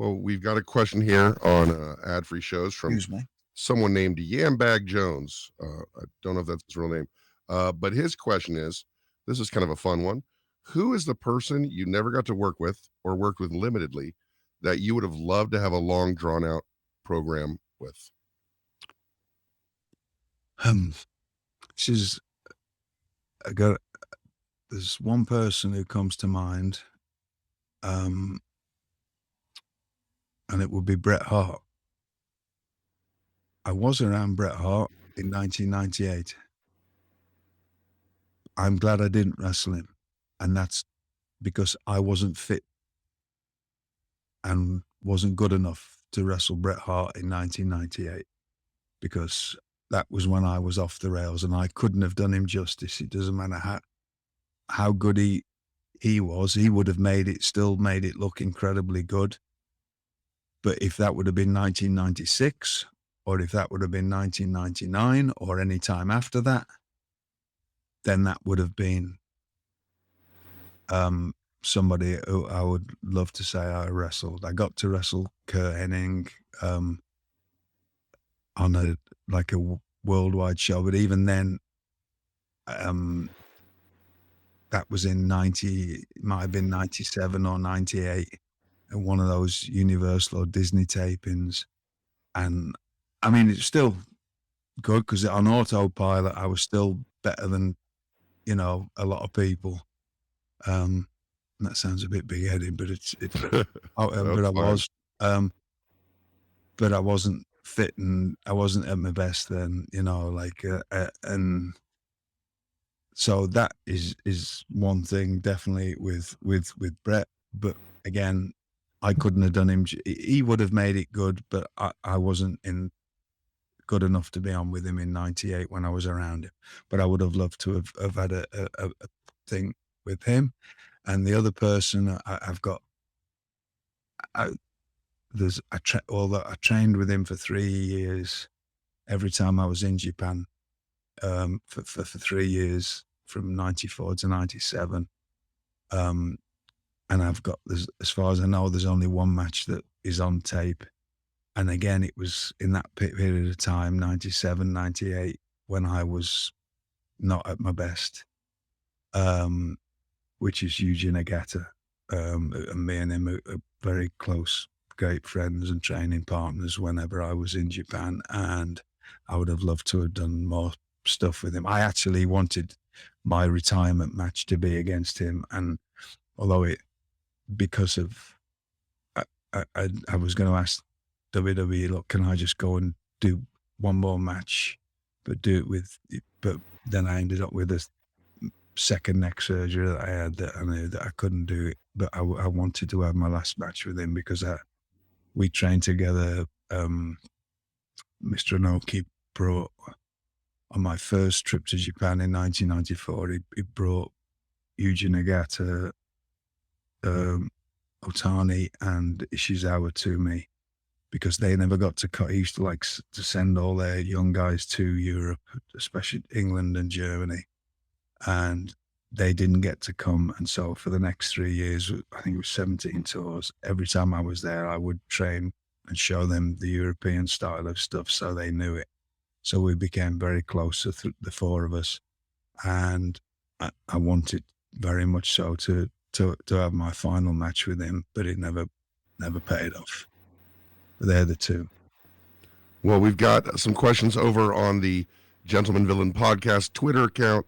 Well, we've got a question here on ad-free shows from Excuse me. someone named Yambag Jones. I don't know if that's his real name, but his question is, this is kind of a fun one. Who is the person you never got to work with or worked with limitedly that you would have loved to have a long, drawn-out program with? She's there's one person who comes to mind, and it would be Bret Hart. I was around Bret Hart in 1998. I'm glad I didn't wrestle him, and that's because I wasn't fit and wasn't good enough to wrestle Bret Hart in 1998, because that was when I was off the rails and I couldn't have done him justice. It doesn't matter how good he was, he would have still made it look incredibly good. But if that would have been 1996, or if that would have been 1999, or any time after that, then that would have been somebody who I would love to say I wrestled. I got to wrestle Kurt Hennig on a worldwide show, but even then, that was in might have been 97 or 98, and one of those Universal or Disney tapings. And I mean, it's still good because on autopilot, I was still better than, a lot of people. That sounds a bit big-headed, but but I was, but I wasn't fit and I wasn't at my best then, and so that is one thing definitely with Bret. But again, I couldn't have done him. He would have made it good, but I wasn't good enough to be on with him in 98 when I was around him. But I would have loved to have had a thing with him. And the other person I've got, I trained with him for 3 years. Every time I was in Japan, for 3 years, from 94 to 97. And I've got, as far as I know, there's only one match that is on tape. And again, it was in that period of time, 97, 98, when I was not at my best, which is Yuji Nagata. And me and him are very close, great friends and training partners whenever I was in Japan. And I would have loved to have done more stuff with him. I actually wanted my retirement match to be against him. And although because of, I was going to ask WWE, look, can I just go and do one more match, but then I ended up with a second neck surgery that I had that I knew that I couldn't do it. But I wanted to have my last match with him because we trained together. Mr. Inoki brought, on my first trip to Japan in 1994, he brought Yuji Nagata, Otani and Ishizawa to me because they never got to cut. He used to to send all their young guys to Europe, especially England and Germany, and they didn't get to come. And so for the next 3 years, I think it was 17 tours, every time I was there, I would train and show them the European style of stuff so they knew it. So we became very close, the four of us, and I wanted very much so to have my final match with him, but it never paid off. But they're the two. Well, we've got some questions over on the Gentleman Villain Podcast Twitter account.